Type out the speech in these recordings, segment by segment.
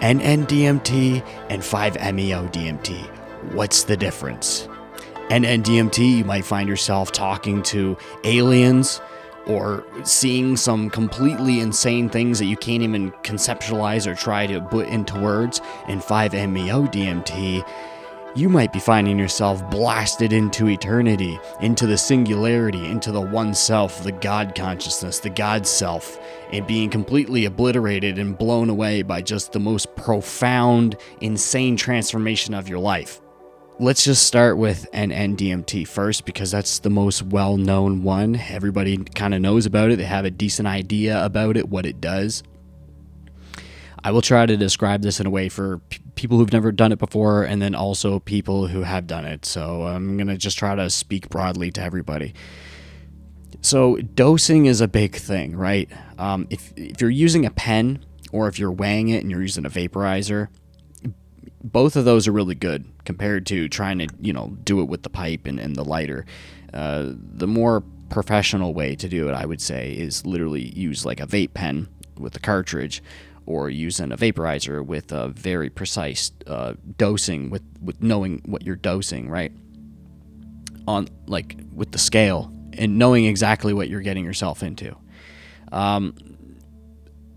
NN-DMT and 5-MeO-DMT. What's the difference? NN-DMT, you might find yourself talking to aliens or seeing some completely insane things that you can't even conceptualize or try to put into words. And 5-MeO-DMT, you might be finding yourself blasted into eternity, into the singularity, into the one self, the God consciousness, the God self, and being completely obliterated and blown away by just the most profound, insane transformation of your life. Let's just start with NN-DMT first, because that's the most well-known one. Everybody kind of knows about it. They have a decent idea about it, what it does. I will try to describe this in a way for people who've never done it before, and then also people who have done it. So I'm going to just try to speak broadly to everybody. So dosing is a big thing, right? If you're using a pen, or if you're weighing it and you're using a vaporizer, both of those are really good compared to trying to, do it with the pipe and the lighter. The more professional way to do it, I would say, is literally use like a vape pen with a cartridge, or using a vaporizer with a very precise dosing, with knowing what you're dosing, right? On like with the scale and knowing exactly what you're getting yourself into.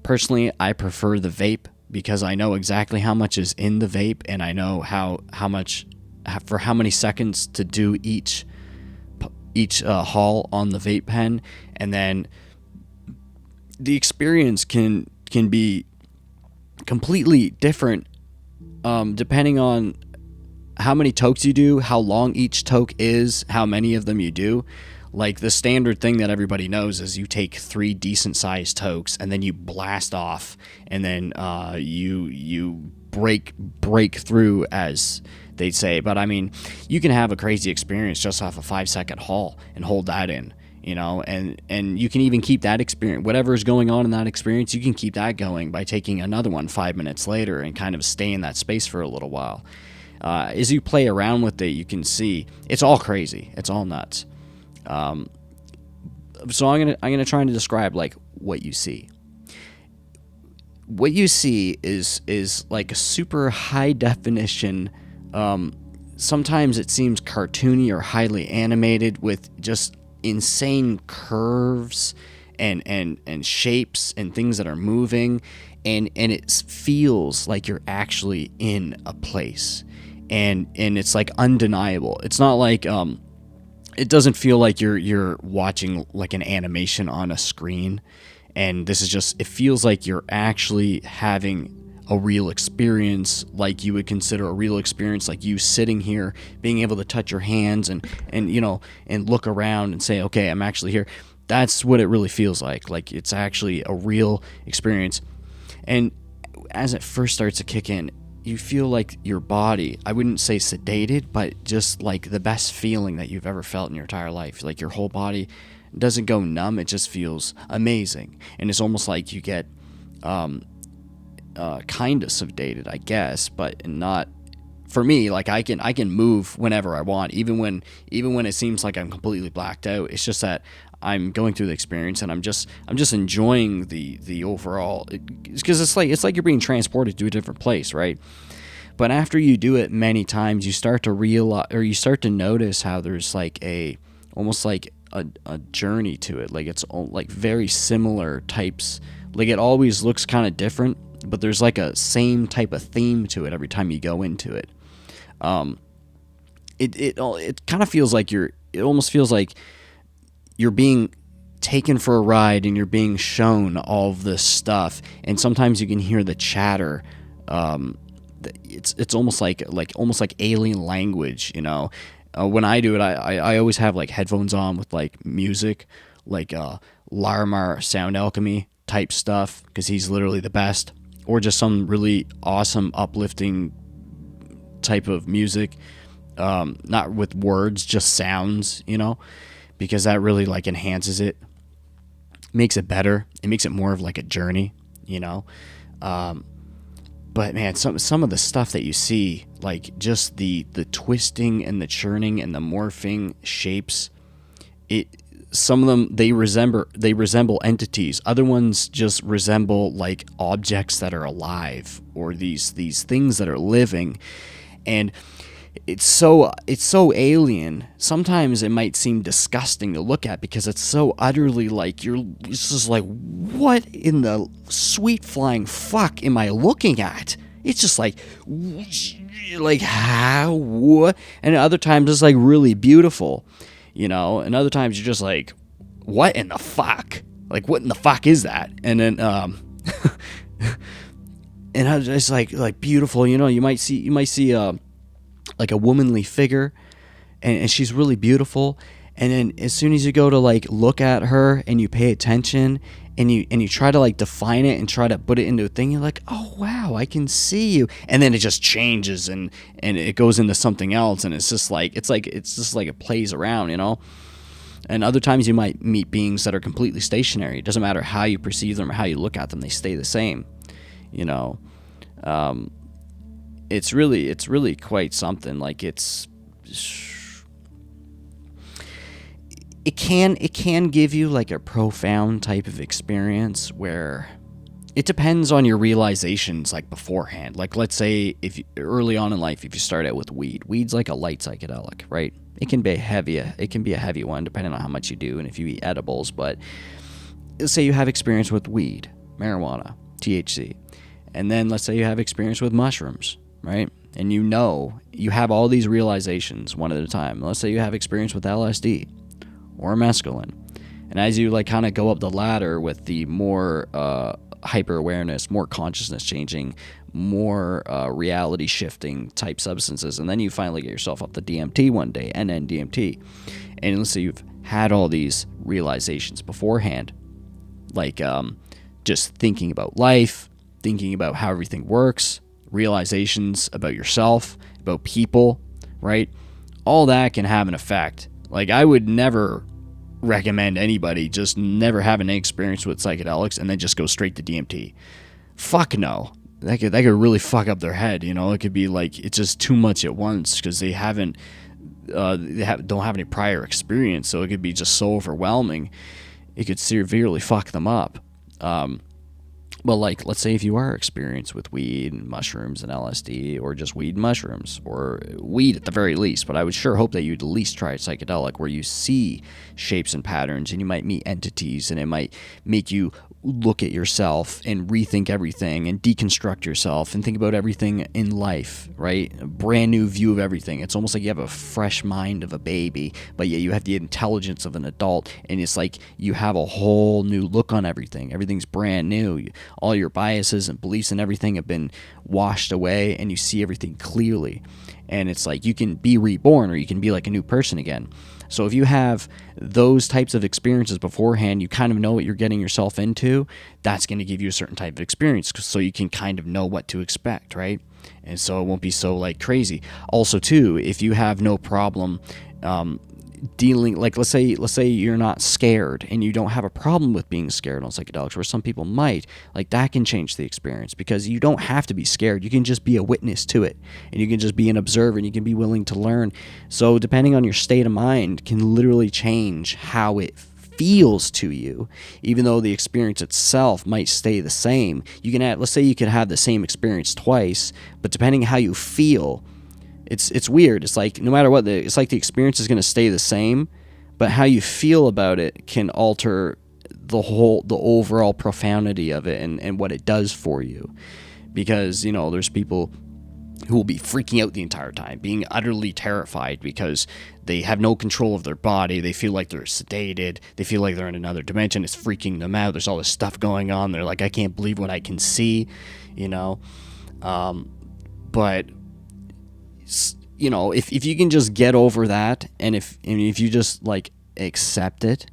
Personally, I prefer the vape because I know exactly how much is in the vape, and I know how much for how many seconds to do each haul on the vape pen, and then the experience can be completely different depending on how many tokes you do, how long each toke is, how many of them you do. Like the standard thing that everybody knows is you take 3 decent sized tokes and then you blast off, and then you break through, as they'd say. But I mean, you can have a crazy experience just off a 5-second haul and hold that in. And you can even keep that experience, whatever is going on in that experience, you can keep that going by taking another one 5 minutes later and kind of stay in that space for a little while. As you play around with it, you can see it's all crazy. It's all nuts. So I'm gonna try to describe like what you see. What you see is like a super high definition. Sometimes it seems cartoony or highly animated with just insane curves and shapes and things that are moving, and it feels like you're actually in a place, and it's like undeniable. It's not like it doesn't feel like you're watching like an animation on a screen, and this is just, it feels like you're actually having a real experience, like you would consider a real experience, like you sitting here, being able to touch your hands and look around and say, okay, I'm actually here. That's what it really feels like. Like it's actually a real experience. And as it first starts to kick in, you feel like your body, I wouldn't say sedated, but just like the best feeling that you've ever felt in your entire life. Like your whole body doesn't go numb, it just feels amazing. And it's almost like you get kind of sedated, I guess, but not for me. Like I can move whenever I want, even when it seems like I'm completely blacked out. It's just that I'm going through the experience, and I'm just enjoying the overall, because it's like you're being transported to a different place, right? But after you do it many times, you start to realize, or you start to notice how there's like almost like a journey to it. Like it's like very similar types. Like it always looks kind of different, but there's like a same type of theme to it every time you go into it. It kind of feels like it almost feels like you're being taken for a ride, and you're being shown all of this stuff. And sometimes you can hear the chatter. It's almost like alien language, When I do it, I always have like headphones on with like music, like Larmar Sound Alchemy type stuff, because he's literally the best. Or just some really awesome, uplifting type of music, not with words, just sounds, because that really like enhances it, makes it better. It makes it more of like a journey, But man, some of the stuff that you see, like just the twisting and the churning and the morphing shapes, some of them, they resemble entities. Other ones just resemble like objects that are alive, or these things that are living. And it's so alien. Sometimes it might seem disgusting to look at because it's so utterly like, it's just like, what in the sweet flying fuck am I looking at? It's just like how, what? And other times it's like really beautiful, and other times you're just like, what in the fuck? Like, what in the fuck is that? And then and it's like beautiful, you might see like a womanly figure, and she's really beautiful, and then as soon as you go to like look at her and you pay attention and you try to like define it and try to put it into a thing, you're like, oh wow, I can see you, and then it just changes and it goes into something else, and it's just like it plays around, And other times you might meet beings that are completely stationary. It doesn't matter how you perceive them or how you look at them, they stay the same. It's really quite something. Like it can give you like a profound type of experience where it depends on your realizations like beforehand. Like let's say early on in life, if you start out with weed's like a light psychedelic, right? It can be a heavy one depending on how much you do and if you eat edibles. But let's say you have experience with weed, marijuana, THC, and then let's say you have experience with mushrooms, right? And you have all these realizations one at a time. Let's say you have experience with LSD or mescaline, and as you like kind of go up the ladder with the more hyper awareness, more consciousness changing, more reality shifting type substances, and then you finally get yourself up the DMT one day, NN-DMT, and let's say you've had all these realizations beforehand, like just thinking about life, thinking about how everything works, realizations about yourself, about people, right? All that can have an effect. Like, I would never recommend anybody just never having any experience with psychedelics and then just go straight to DMT. Fuck no. That could really fuck up their head, It could be like it's just too much at once because they don't have any prior experience, so it could be just so overwhelming. It could severely fuck them up. Well, like, let's say if you are experienced with weed and mushrooms and LSD, or just weed and mushrooms, or weed at the very least, but I would sure hope that you'd at least try a psychedelic where you see shapes and patterns, and you might meet entities, and it might make you look at yourself and rethink everything and deconstruct yourself and think about everything in life, right? A brand new view of everything. It's almost like you have a fresh mind of a baby, but yet you have the intelligence of an adult, and it's like you have a whole new look on everything. Everything's brand new. All your biases and beliefs and everything have been washed away, and you see everything clearly. And it's like you can be reborn, or you can be like a new person again. So if you have those types of experiences beforehand, you kind of know what you're getting yourself into. That's going to give you a certain type of experience, so you can kind of know what to expect, right? And so it won't be so like crazy. Also, too, if you have no problem dealing, like let's say you're not scared and you don't have a problem with being scared on psychedelics, where some people might, like that can change the experience, because you don't have to be scared. You can just be a witness to it, and you can just be an observer, and you can be willing to learn. So depending on your state of mind can literally change how it feels to you, even though the experience itself might stay the same. You can let's say you could have the same experience twice, but depending on how you feel, it's weird. It's like no matter what, it's like the experience is going to stay the same, but how you feel about it can alter the overall profundity of it and what it does for you. Because, there's people who will be freaking out the entire time, being utterly terrified because they have no control of their body. They feel like they're sedated. They feel like they're in another dimension. It's freaking them out. There's all this stuff going on. They're like, I can't believe what I can see, but if you can just get over that, and if you just like accept it,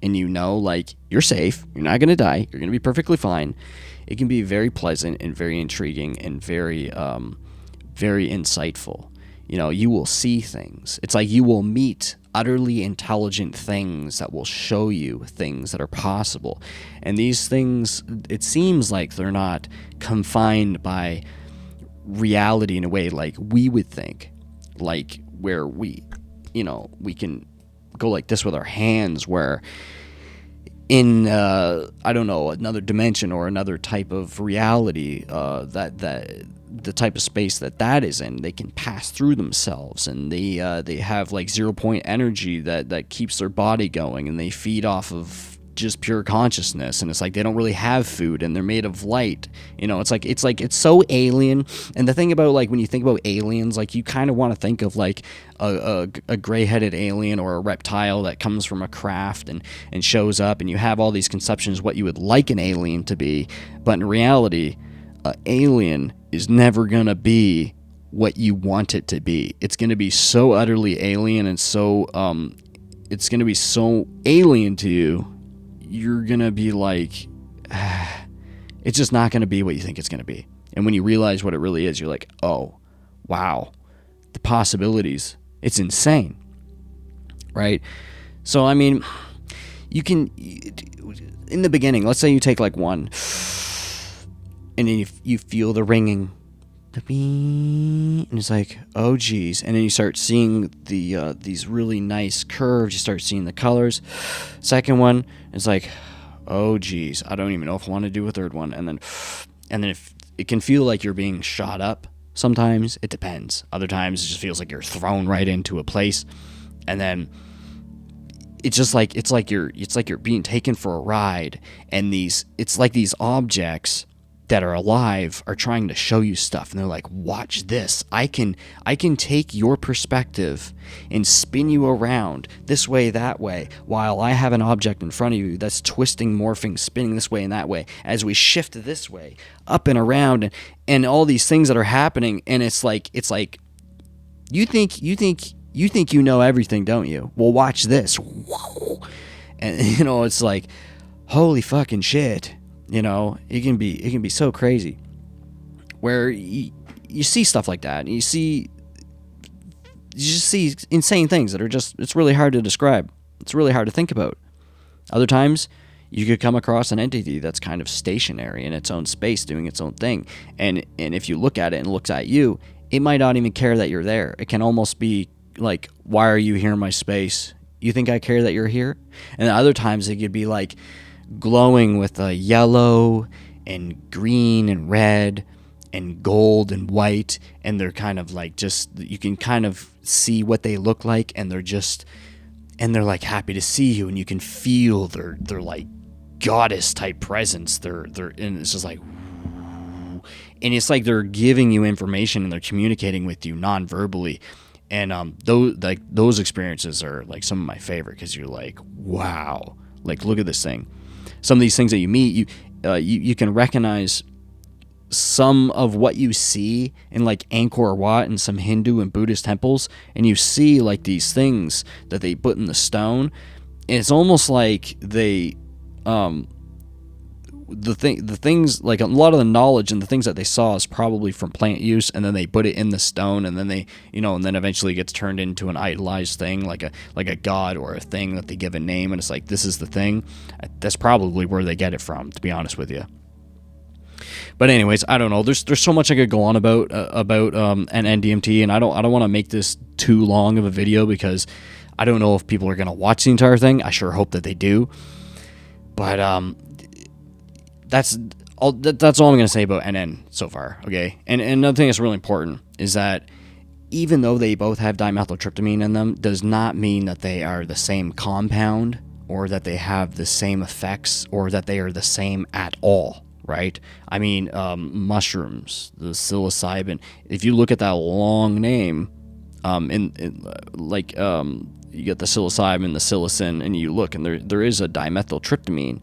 and like you're safe, you're not going to die, you're going to be perfectly fine, it can be very pleasant and very intriguing and very very insightful. You will see things. It's like you will meet utterly intelligent things that will show you things that are possible. And these things, it seems like they're not confined by reality in a way like we would think, like where we can go like this with our hands, where in I don't know, another dimension or another type of reality, that the type of space that is in, they can pass through themselves, and they have like 0 point energy that keeps their body going, and they feed off of just pure consciousness, and it's like they don't really have food, and they're made of light. It's so alien. And the thing about, like, when you think about aliens, like, you kind of want to think of like a gray-headed alien or a reptile that comes from a craft and shows up, and you have all these conceptions of what you would like an alien to be. But in reality, an alien is never gonna be what you want it to be. It's gonna be so utterly alien, and so it's gonna be so alien to you, you're gonna be like, it's just not gonna be what you think it's gonna be. And when you realize what it really is, you're like, oh, wow, the possibilities, it's insane, right? So, I mean, you can, in the beginning, let's say you take like one, and then you feel the ringing, the beep, and it's like, oh geez. And then you start seeing these really nice curves. You start seeing the colors. Second one, it's like, oh geez, I don't even know if I want to do a third one. And then if it can feel like you're being shot up. Sometimes it depends. Other times it just feels like you're thrown right into a place, and then it's like you're being taken for a ride. And it's like these objects that are alive are trying to show you stuff, and they're like, watch this. I can take your perspective and spin you around this way, that way, while I have an object in front of you that's twisting, morphing, spinning this way and that way, as we shift this way, up and around, and all these things that are happening. And it's like you think you know everything, don't you? Well, watch this. Whoa. And it's like, holy fucking shit. It can be so crazy, where you see stuff like that, and you just see insane things that are just, it's really hard to describe. It's really hard to think about. Other times, you could come across an entity that's kind of stationary in its own space, doing its own thing. And if you look at it and it looks at you, it might not even care that you're there. It can almost be like, why are you here in my space? You think I care that you're here? And other times it could be like glowing with a yellow and green and red and gold and white, and they're kind of like, just, you can kind of see what they look like, and they're like happy to see you, and you can feel their like goddess type presence. They're and it's just like, and it's like they're giving you information, and they're communicating with you non-verbally. And those experiences are like some of my favorite, because you're like, wow, like, look at this thing. Some of these things that you meet, you can recognize some of what you see in like Angkor Wat and some Hindu and Buddhist temples, and you see like these things that they put in the stone, and it's almost like they the things, like a lot of the knowledge and the things that they saw is probably from plant use, and then they put it in the stone, and then they, and then eventually it gets turned into an idolized thing, like a god or a thing that they give a name, and it's like, this is the thing. That's probably where they get it from, to be honest with you. But anyways, I don't know. There's so much I could go on about NN-DMT, and I don't want to make this too long of a video, because I don't know if people are gonna watch the entire thing. I sure hope that they do. But that's all I'm gonna say about NN so far. Okay, and another thing that's really important is that even though they both have dimethyltryptamine in them, does not mean that they are the same compound, or that they have the same effects, or that they are the same at all. Right? I mean, mushrooms, the psilocybin. If you look at that long name, you get the psilocybin, the psilocin, and you look, and there is a dimethyltryptamine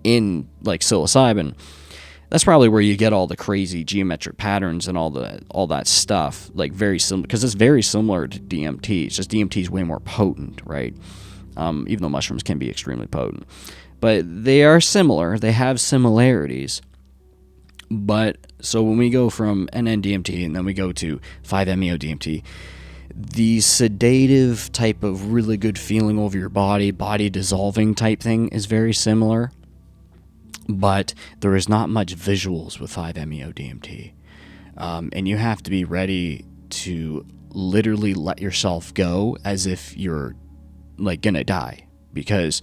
in like psilocybin. That's probably where you get all the crazy geometric patterns and all that stuff. Like, very similar, because it's very similar to DMT. It's just DMT is way more potent, right? Even though mushrooms can be extremely potent. But they are similar. They have similarities. But so when we go from NN-DMT and then we go to 5-MeO-DMT, the sedative type of really good feeling over your body dissolving type thing is very similar. But there is not much visuals with 5-MeO-DMT. And you have to be ready to literally let yourself go, as if you're like gonna die, because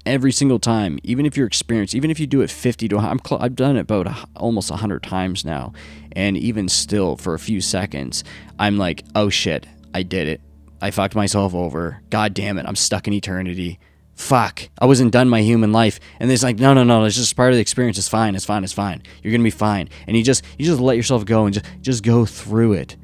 every single time, even if you're experienced, even if you do it 50 to 100, I've done it about almost 100 times now, and even still for a few seconds, I'm like, oh shit, I did it. I fucked myself over. God damn it, I'm stuck in eternity. Fuck, I wasn't done my human life. And it's like, no, it's just part of the experience. It's fine. You're gonna be fine. And you just let yourself go and just go through it,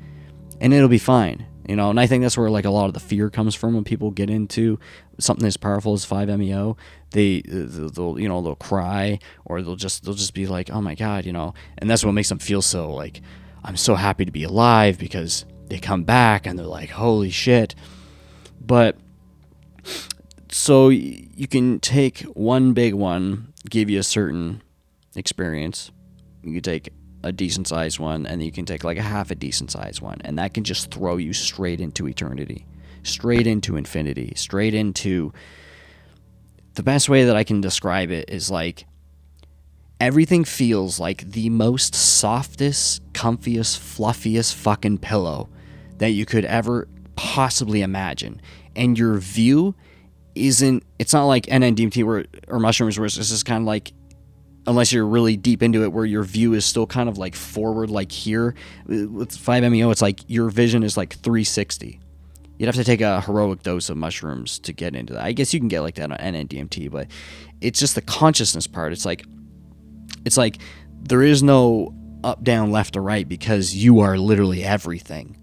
and it'll be fine. You know, and I think that's where like a lot of the fear comes from when people get into something as powerful as 5-MeO. They'll cry, or they'll just be like, oh my God, you know, and that's what makes them feel so like, I'm so happy to be alive, because they come back and they're like, holy shit. But so you can take one big one, give you a certain experience. You can take a decent sized one, and you can take like a half a decent sized one, and that can just throw you straight into eternity, straight into infinity, straight into, the best way that I can describe it is like, everything feels like the most softest, comfiest, fluffiest fucking pillow that you could ever possibly imagine. And your view it's not like NN-DMT or mushrooms, where it's just kind of like, unless you're really deep into it, where your view is still kind of like forward, like here. With 5-MeO, it's like your vision is like 360. You'd have to take a heroic dose of mushrooms to get into that. I guess you can get like that on NN-DMT, but it's just the consciousness part. It's like there is no up, down, left, or right, because you are literally everything.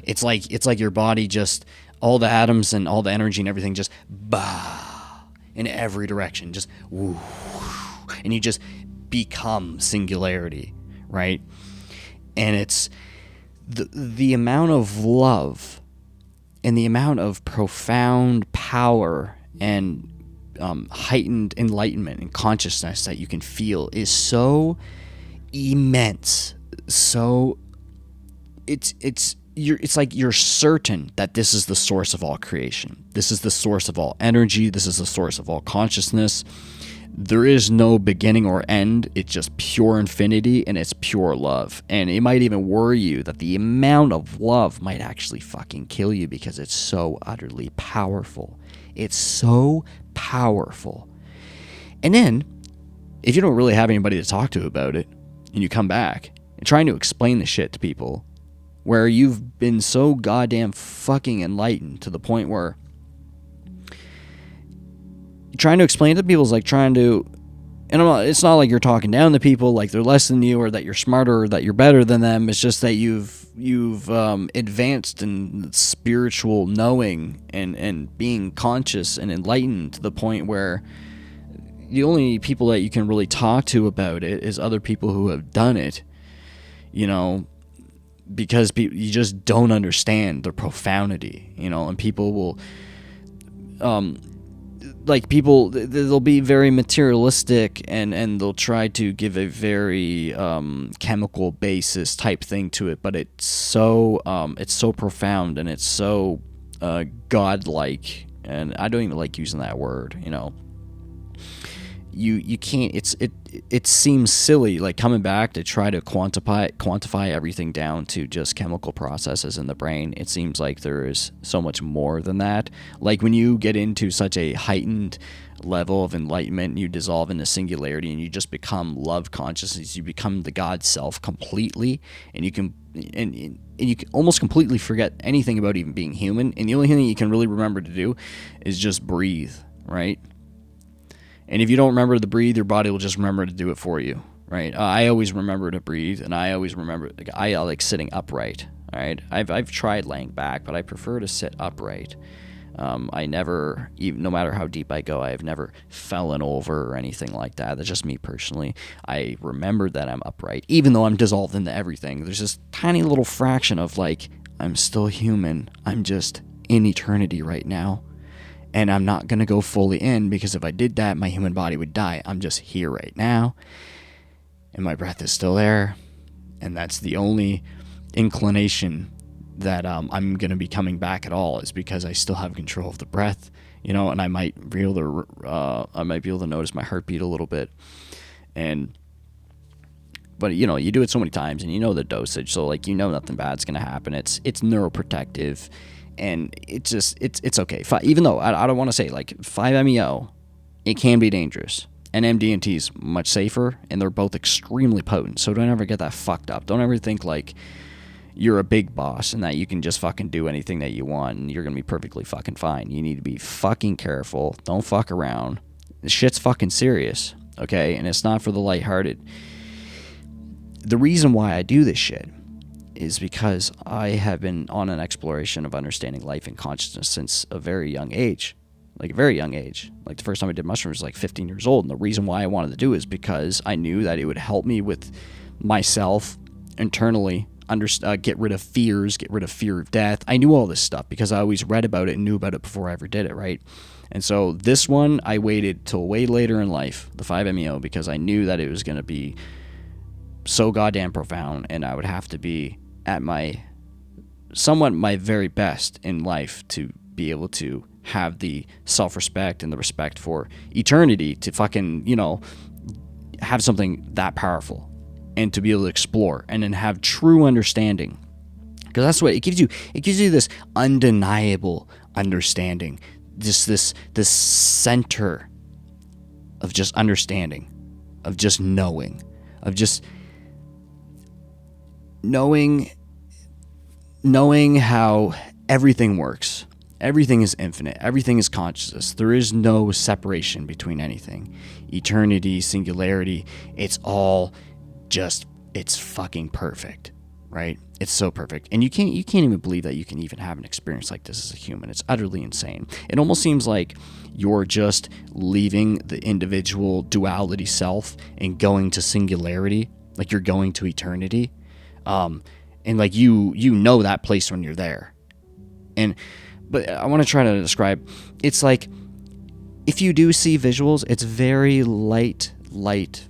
It's like your body just, all the atoms and all the energy and everything just bah in every direction, just woo, and you just become singularity, right? And it's the amount of love and the amount of profound power and heightened enlightenment and consciousness that you can feel is so immense. So it's like you're certain that this is the source of all creation. This is the source of all energy. This is the source of all consciousness. There is no beginning or end. It's just pure infinity, and it's pure love. And it might even worry you that the amount of love might actually fucking kill you, because it's so utterly powerful. It's so powerful. And then, if you don't really have anybody to talk to about it, and you come back and trying to explain the shit to people, where you've been so goddamn fucking enlightened to the point where trying to explain to people is like trying to, and it's not like you're talking down to people like they're less than you, or that you're smarter, or that you're better than them. It's just that you've advanced in spiritual knowing and being conscious and enlightened to the point where the only people that you can really talk to about it is other people who have done it, you know, because you just don't understand the profundity, you know. And people will they'll be very materialistic, and they'll try to give a very chemical basis type thing to it, but it's so profound, and it's so godlike, and I don't even like using that word, you know. You can't, it seems silly, like coming back to try to quantify everything down to just chemical processes in the brain. It seems like there is so much more than that. Like when you get into such a heightened level of enlightenment, you dissolve into singularity, and you just become love consciousness. You become the God self completely, and you can almost completely forget anything about even being human. And the only thing that you can really remember to do is just breathe, right? And if you don't remember to breathe, your body will just remember to do it for you, right? I always remember to breathe, and I always remember, like, I like sitting upright, all right? I've tried laying back, but I prefer to sit upright. I never, even, no matter how deep I go, I have never fallen over or anything like that. That's just me personally. I remember that I'm upright, even though I'm dissolved into everything. There's this tiny little fraction of, like, I'm still human. I'm just in eternity right now. And I'm not going to go fully in, because if I did that, my human body would die. I'm just here right now, and my breath is still there. And that's the only inclination that I'm going to be coming back at all, is because I still have control of the breath, you know, and I might be able to notice my heartbeat a little bit. But, you know, you do it so many times, and you know the dosage, so, like, you know nothing bad's going to happen. It's neuroprotective. And it's okay. Even though I don't want to say like 5-MeO, it can be dangerous. NN-DMT is much safer, and they're both extremely potent. So don't ever get that fucked up. Don't ever think like you're a big boss and that you can just fucking do anything that you want and you're gonna be perfectly fucking fine. You need to be fucking careful. Don't fuck around. This shit's fucking serious, okay? And it's not for the lighthearted. The reason why I do this shit is because I have been on an exploration of understanding life and consciousness since a very young age. Like a very young age. Like the first time I did mushrooms was like 15 years old. And the reason why I wanted to do it is because I knew that it would help me with myself internally, get rid of fears, get rid of fear of death. I knew all this stuff because I always read about it and knew about it before I ever did it, right? And so this one, I waited till way later in life, the 5-MeO, because I knew that it was going to be so goddamn profound, and I would have to be at my very best in life to be able to have the self-respect and the respect for eternity to fucking, have something that powerful and to be able to explore and then have true understanding. Because that's what it gives you. It gives you this undeniable understanding, just this center of just understanding, of just knowing, of just knowing how everything works. Everything is infinite. Everything is consciousness. There is no separation between anything. Eternity, singularity, it's all just, it's fucking perfect, right? It's so perfect. And you can't even believe that you can even have an experience like this as a human. It's utterly insane. It almost seems like you're just leaving the individual duality self and going to singularity, like you're going to eternity. And like you know that place when you're there. But I want to try to describe, it's like, if you do see visuals, it's very light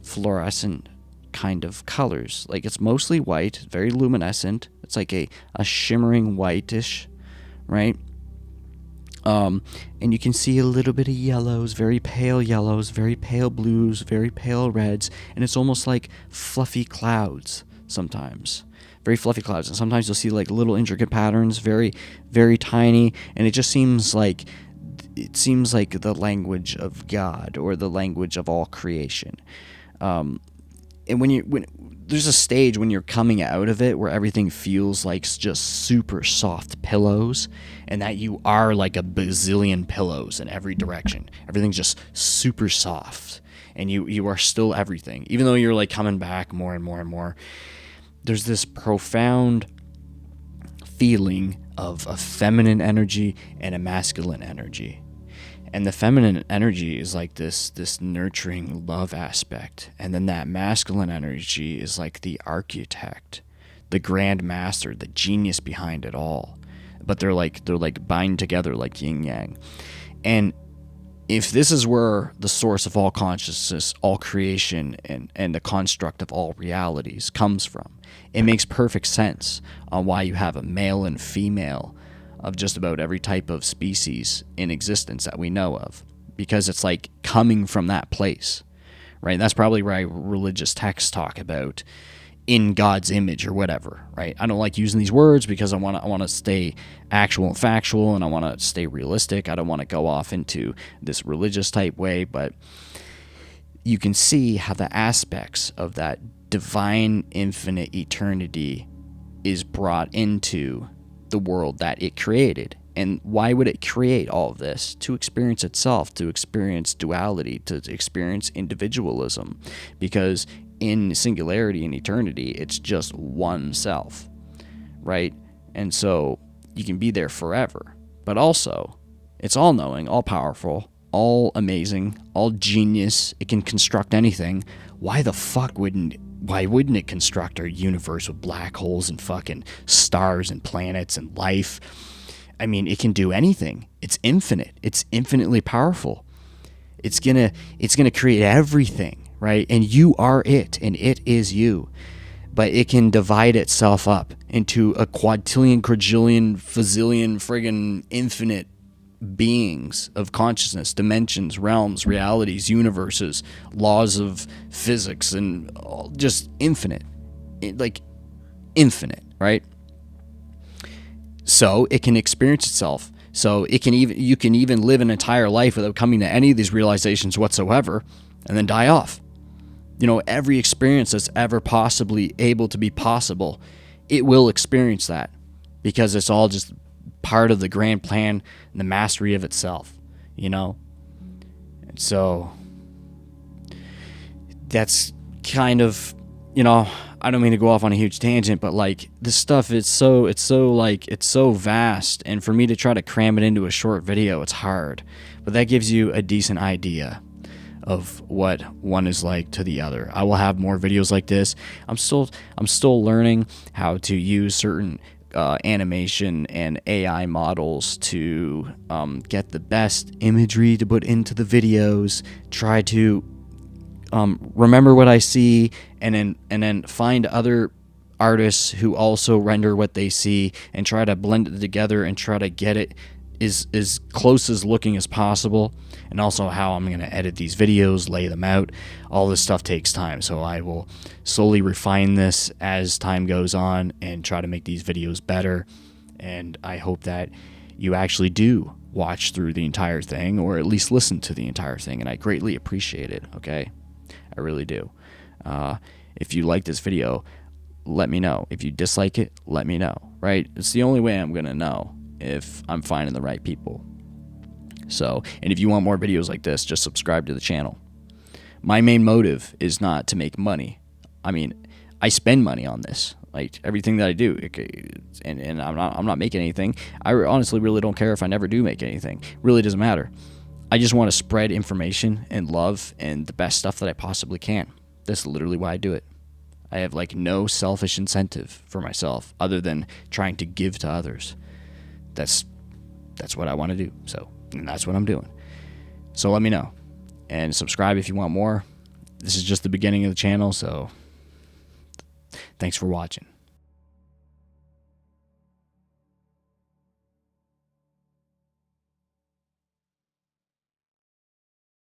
fluorescent kind of colors. Like it's mostly white, very luminescent. It's like a shimmering whitish, right? And you can see a little bit of yellows, very pale blues, very pale reds, and it's almost like fluffy clouds sometimes. Very fluffy clouds, and sometimes you'll see like little intricate patterns, very, very tiny, and it just seems like the language of God or the language of all creation. And when there's a stage when you're coming out of it where everything feels like just super soft pillows, and that you are like a bazillion pillows in every direction. Everything's just super soft, and you are still everything, even though you're like coming back more and more and more. There's this profound feeling of a feminine energy and a masculine energy. And the feminine energy is like this nurturing love aspect. And then that masculine energy is like the architect, the grand master, the genius behind it all. But they're like bind together like yin yang. And if this is where the source of all consciousness, all creation, and the construct of all realities comes from, it makes perfect sense on why you have a male and female of just about every type of species in existence that we know of, because it's like coming from that place, right? That's probably why religious texts talk about in God's image or whatever, right? I don't like using these words because I want to stay actual and factual, and I want to stay realistic. I don't want to go off into this religious type way, but you can see how the aspects of that divine infinite eternity is brought into the world that it created. And why would it create all of this? To experience itself, to experience duality, to experience individualism. Because in singularity and eternity, it's just one self, right? And so you can be there forever. But also, it's all-knowing, all-powerful, all amazing, all genius. It can construct anything. Why wouldn't it construct our universe with black holes and fucking stars and planets and life? I mean, it can do anything. It's infinite. It's infinitely powerful. It's gonna create everything, right? And you are it, and it is you. But it can divide itself up into a quadrillion, fazillion, friggin' infinite beings of consciousness, dimensions, realms, realities, universes, laws of physics, and just infinite. Like, infinite, right? so it can experience itself. So you can even live an entire life without coming to any of these realizations whatsoever, and then die off. Every experience that's ever possibly able to be possible, it will experience that, because it's all just part of the grand plan and the mastery of itself, And so that's kind of, I don't mean to go off on a huge tangent, but like this stuff, it's so vast, and for me to try to cram it into a short video, it's hard. But that gives you a decent idea of what one is like to the other. I will have more videos like this. I'm still learning how to use certain animation and AI models to get the best imagery to put into the videos. Try to remember what I see, and then find other artists who also render what they see, and try to blend it together and try to get it as close as looking as possible. And also how I'm going to edit these videos, lay them out. All this stuff takes time, so I will slowly refine this as time goes on and try to make these videos better. And I hope that you actually do watch through the entire thing, or at least listen to the entire thing, and I greatly appreciate it, okay? I really do. If you like this video, let me know. If you dislike it, let me know, right? It's the only way I'm going to know if I'm finding the right people. So, and if you want more videos like this, just subscribe to the channel. My main motive is not to make money. I mean, I spend money on this, like everything that I do, and I'm not making anything. I honestly really don't care if I never do make anything. It really doesn't matter. I just want to spread information and love and the best stuff that I possibly can. That's literally why I do it. I have like no selfish incentive for myself other than trying to give to others. That's what I want to do. So, and that's what I'm doing. So let me know, and subscribe if you want more. This is just the beginning of the channel, so thanks for watching.